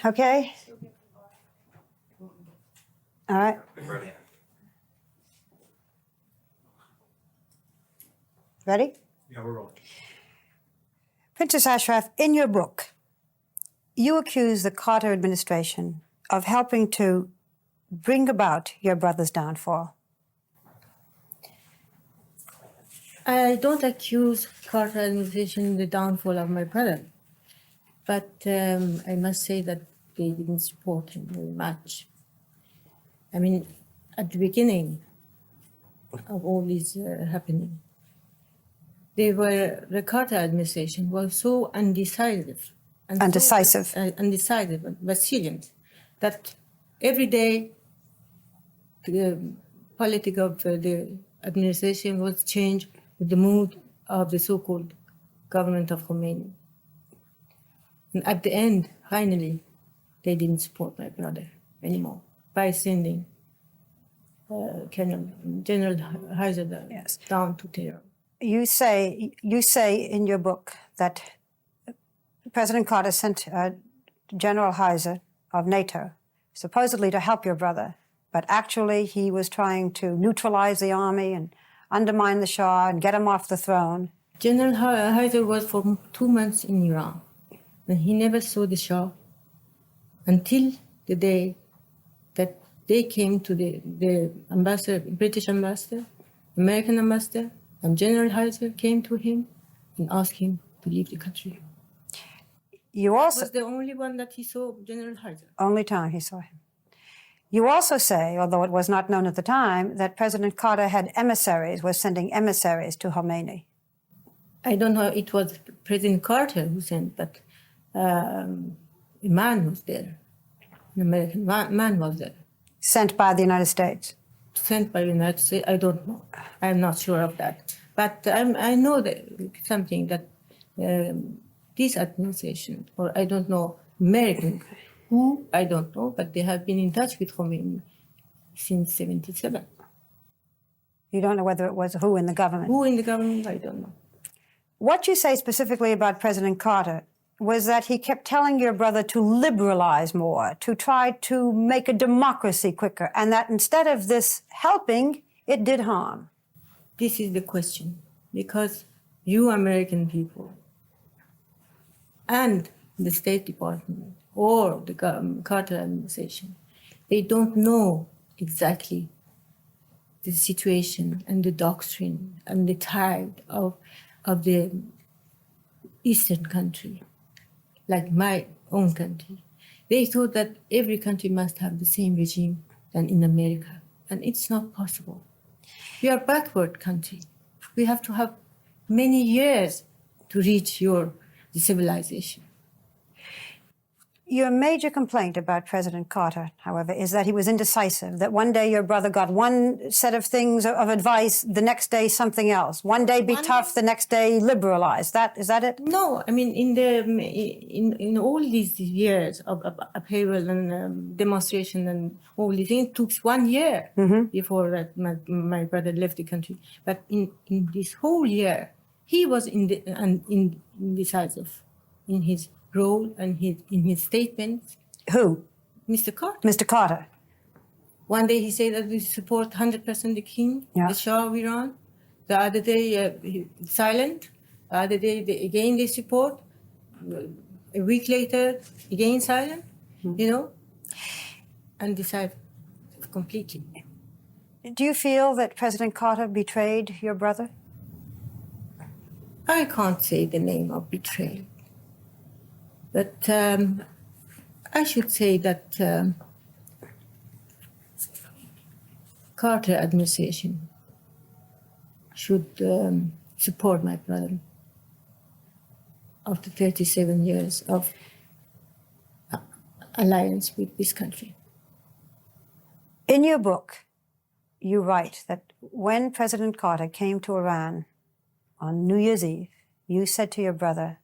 Okay? All right. Ready? Yeah, we're rolling. Princess Ashraf, in your book, you accuse the Carter administration of helping to bring about your brother's downfall. I don't accuse Carter administration the downfall of my brother, but I must say that they didn't support him very much. I mean, at the beginning of all this happening, the Carter administration was so undecisive and undecisive and vacillant that every day the politics of the administration was changed with the mood of the so-called government of Khomeini. And at the end, finally, they didn't support my brother anymore by sending General Heiser Yes. down to terror. You say in your book that President Carter sent General Heiser of NATO supposedly to help your brother, but actually he was trying to neutralize the army and undermine the Shah and get him off the throne. General Heiser was for 2 months in Iran, and he never saw the Shah until the day that they came to the ambassador, British ambassador, American ambassador, and General Heiser came to him and asked him to leave the country. You also It was the only one that he saw, General Heiser. only time he saw him. You also say, although it was not known at the time, that President Carter had emissaries, was sending emissaries to Khomeini. I don't know, it was President Carter who sent, but a man was there. An American man was there. Sent by the United States. Sent by the United States, I don't know. I'm not sure of that. But I know that something that this administration, or I don't know, American, who, I don't know, but they have been in touch with Khomeini since 1977. You don't know whether it was who in the government. Who in the government, I don't know. What you say specifically about President Carter was that he kept telling your brother to liberalize more, to try to make a democracy quicker, and that instead of this helping, it did harm. This is the question, because you American people and the State Department or the Carter administration, they don't know exactly the situation and the doctrine and the tide of the Eastern country, like my own country. They thought that every country must have the same regime than in America, and it's not possible. We are a backward country. We have to have many years to reach the civilization. Your major complaint about President Carter, however, is that he was indecisive, that one day your brother got one set of things of advice, the next day something else. One day be tough, the next day liberalize. Is that it? No, I mean, in all these years of upheaval and demonstration and all these things, it took 1 year before that my brother left the country. But in this whole year, he was indecisive in his role and in his statements. Who? Mr. Carter. Mr. Carter. One day he said that we support 100% the king, Yeah. the Shah of Iran. The other day, silent. The other day, again they support. A week later, again silent, and decide completely. Do you feel that President Carter betrayed your brother? I can't say the name of betrayal. But I should say that Carter administration should support my brother after 37 years of alliance with this country. In your book, you write that when President Carter came to Iran on New Year's Eve, you said to your brother,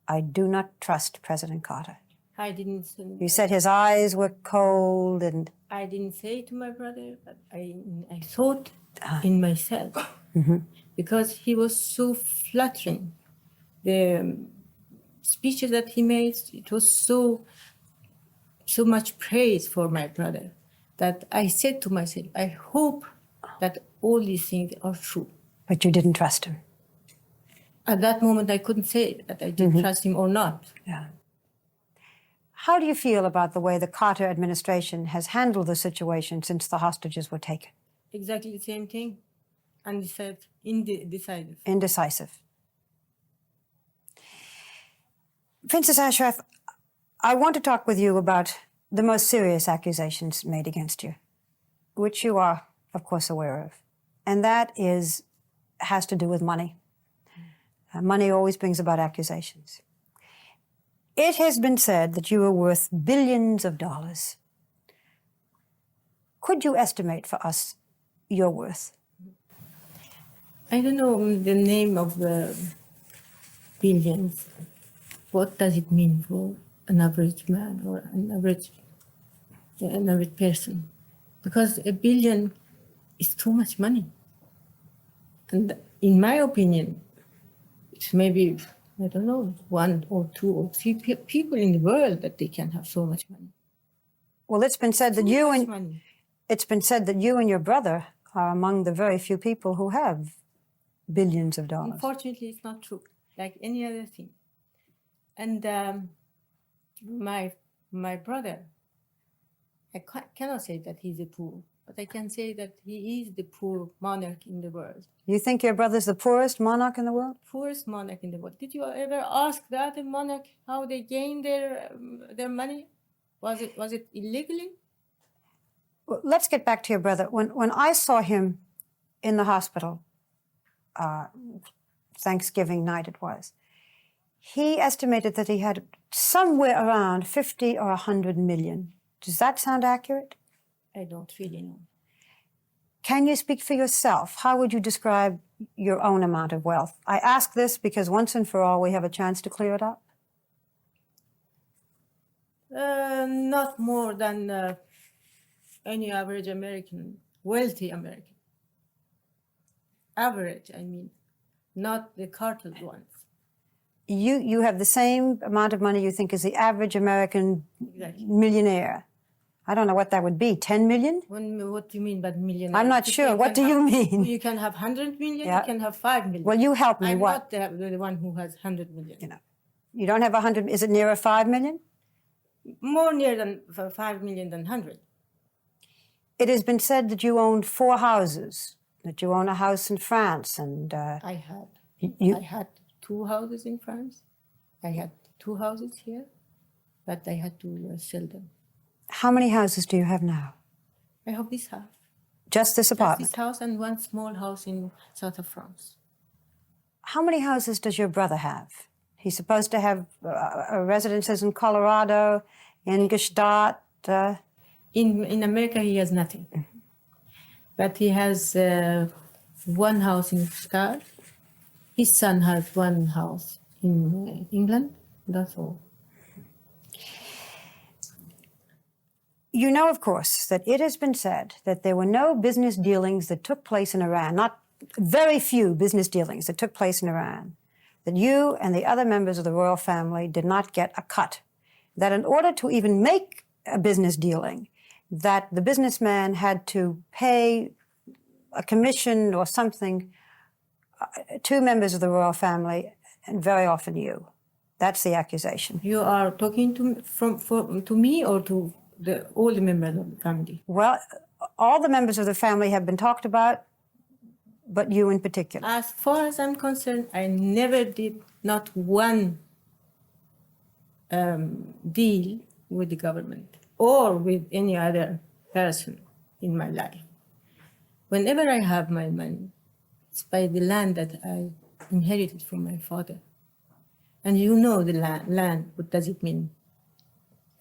"I do not trust President Carter." I didn't say. You said his eyes were cold and... I didn't say it to my brother, but I thought in myself, because he was so flattering. The speeches that he made, it was so much praise for my brother that I said to myself, I hope that all these things are true. But you didn't trust him. At that moment, I couldn't say that I didn't trust him or not. Yeah. How do you feel about the way the Carter administration has handled the situation since the hostages were taken? Exactly the same thing. Indecisive. Indecisive. Princess Ashraf, I want to talk with you about the most serious accusations made against you, which you are, of course, aware of. And that has to do with money. Money always brings about accusations. It has been said that you are worth billions of dollars. Could you estimate for us your worth? I don't know the name of the billions. What does it mean for an average man or an average person? Because a billion is too much money. And in my opinion, it's maybe, I don't know, 1 or 2 or 3 people in the world that they can have so much money. Well, it's been said that you and your brother are among the very few people who have billions of dollars. Unfortunately, it's not true, like any other thing. And my brother, I cannot say that he's a poor, but I can say that he is the poor monarch in the world. You think your brother's the poorest monarch in the world? Poorest monarch in the world. Did you ever ask the other monarch how they gained their money? Was it illegally? Well, let's get back to your brother. When I saw him in the hospital, Thanksgiving night it was, he estimated that he had somewhere around 50 or 100 million. Does that sound accurate? I don't really know. Can you speak for yourself? How would you describe your own amount of wealth? I ask this because once and for all we have a chance to clear it up. Not more than any average American, wealthy American. Average, I mean, not the Carter ones. You have the same amount of money you think as the average American millionaire. I don't know what that would be, 10 million? What do you mean by millionaire? I'm not sure. What do you mean? You can have 100 million, you can have 5 million. Well, you help me. I'm what? not the one who has 100 million. You don't have 100, is it nearer 5 million? More near than 5 million than 100. It has been said that you owned 4 houses, that you own a house in France, and... I had 2 houses in France. I had 2 houses here, but I had to sell them. How many houses do you have now? I have this house. Just this apartment? Just this house and 1 small house in south of France. How many houses does your brother have? He's supposed to have residences in Colorado, in Gstaad. In America, he has nothing. But he has 1 house in Gstaad. His son has 1 house in England. That's all. You know, of course, that it has been said that there were no business dealings that took place in Iran, not very few business dealings that took place in Iran, that you and the other members of the royal family did not get a cut, that in order to even make a business dealing, that the businessman had to pay a commission or something to members of the royal family, and very often you. That's the accusation. You are talking to me or to all the members of the family? Well, all the members of the family have been talked about, but you in particular. As far as I'm concerned, I never did not 1 deal with the government or with any other person in my life. Whenever I have my money, it's by the land that I inherited from my father. And you know the land, what does it mean?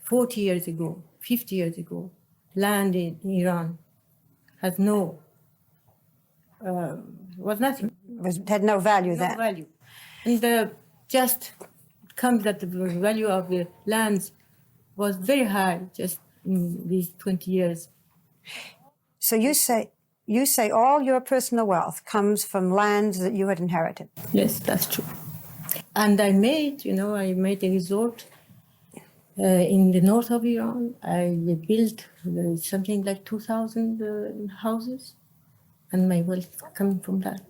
40 years ago, 50 years ago, land in Iran has was nothing. Had no value then. No value. And just comes that the value of the lands was very high just in these 20 years. So you say all your personal wealth comes from lands that you had inherited? Yes, that's true. And I made a resort in the north of Iran. I built something like 2,000 houses, and my wealth coming from that.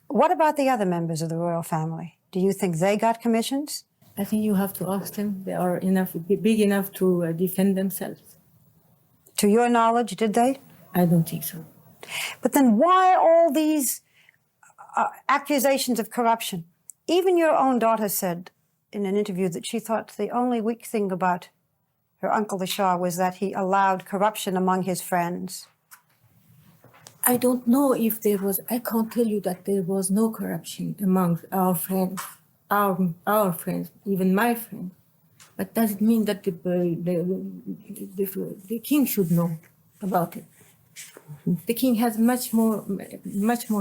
What about the other members of the royal family? Do you think they got commissions? I think you have to ask them. They are big enough to defend themselves. To your knowledge, did they? I don't think so. But then why all these accusations of corruption? Even your own daughter said in an interview that she thought the only weak thing about her uncle the Shah was that he allowed corruption among his friends. I don't know if there was, I can't tell you that there was no corruption among our friends, our friends, even my friends. But does it mean that the king should know about it? The king has much more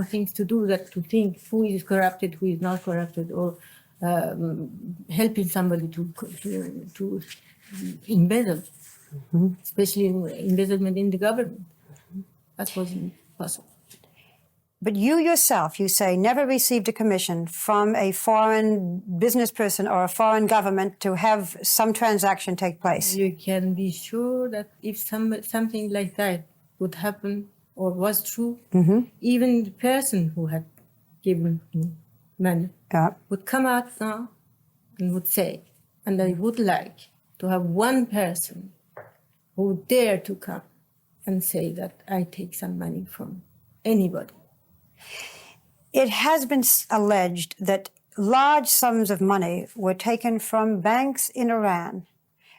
things to do than to think who is corrupted, who is not corrupted, or helping somebody to embezzle, especially embezzlement in the government. That wasn't possible. But you yourself, you say, never received a commission from a foreign business person or a foreign government to have some transaction take place. You can be sure that if something like that would happen or was true, even the person who had given me money would come out now and would say, and I would like to have one person who would dare to come and say that I take some money from anybody. It has been alleged that large sums of money were taken from banks in Iran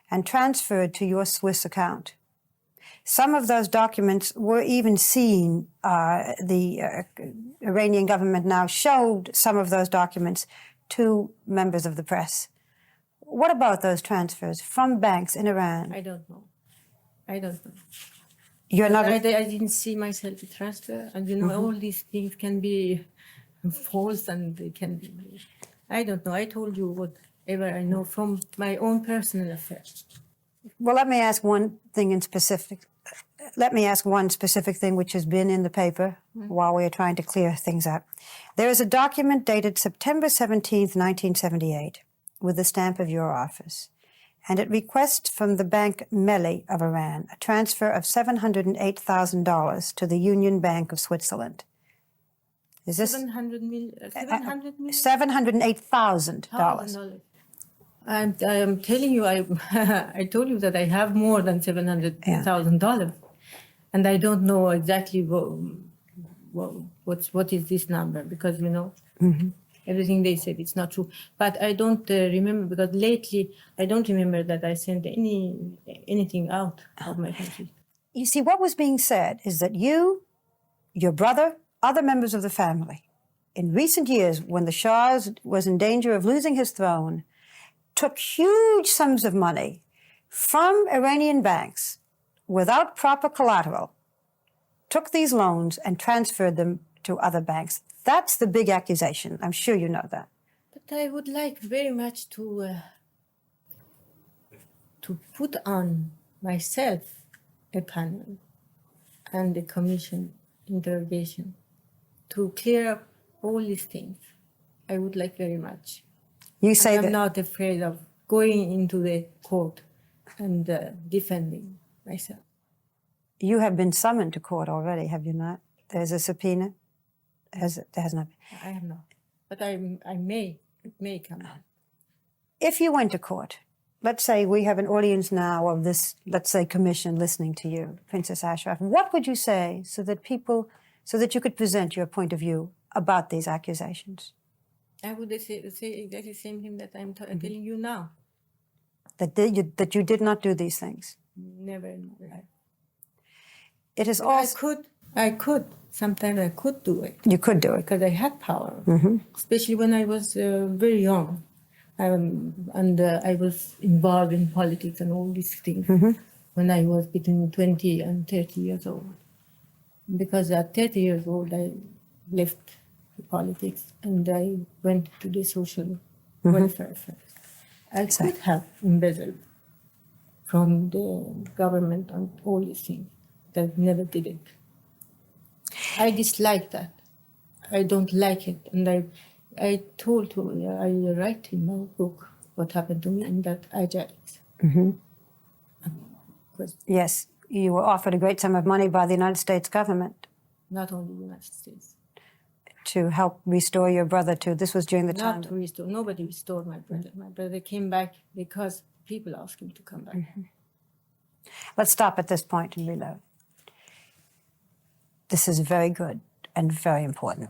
and transferred to your Swiss account. Some of those documents were even seen. The Iranian government now showed some of those documents to members of the press. What about those transfers from banks in Iran? I don't know. I don't know. You're not. I didn't see myself a transfer, and all these things can be false, and they can be. I don't know. I told you whatever I know from my own personal affairs. Well, let me ask one thing in specific. Let me ask one specific thing which has been in the paper while we are trying to clear things up. There is a document dated September 17th, 1978, with the stamp of your office, and it requests from the Bank Melli of Iran a transfer of $708,000 to the Union Bank of Switzerland. Is this $708,000? I am telling you, I told you that I have more than $700,000, and I don't know exactly what is this number, because everything they said it's not true. But I don't remember, because lately I don't remember that I sent anything out of my country. You see, what was being said is that you, your brother, other members of the family, in recent years, when the Shah was in danger of losing his throne, took huge sums of money from Iranian banks without proper collateral, took these loans and transferred them to other banks. That's the big accusation. I'm sure you know that. But I would like very much to put on myself a panel and a commission interrogation to clear up all these things. I would like very much. You say I'm not afraid of going into the court and defending myself. You have been summoned to court already, have you not? There's a subpoena? There has not been. I have not. But it may come out. If you went to court, let's say we have an audience now of this, let's say, commission listening to you, Princess Ashraf, what would you say so that you could present your point of view about these accusations? I would say exactly the same thing that I'm telling you now. That you did not do these things? Never in my life. It is also... I could. Sometimes I could do it. You could do it. Because I had power, especially when I was very young. And I was involved in politics and all these things when I was between 20 and 30 years old. Because at 30 years old, I left politics and I went to the social welfare affairs. I could have embezzled from the government and all these things, but I never did it. I dislike that. I don't like it, and I write in my book what happened to me in that Ajax. Yes, you were offered a great sum of money by the United States government Not only the United States. to help restore your brother to, this was during the time. Not to restore. Nobody restored my brother. My brother came back because people asked him to come back. Let's stop at this point and reload. This is very good and very important.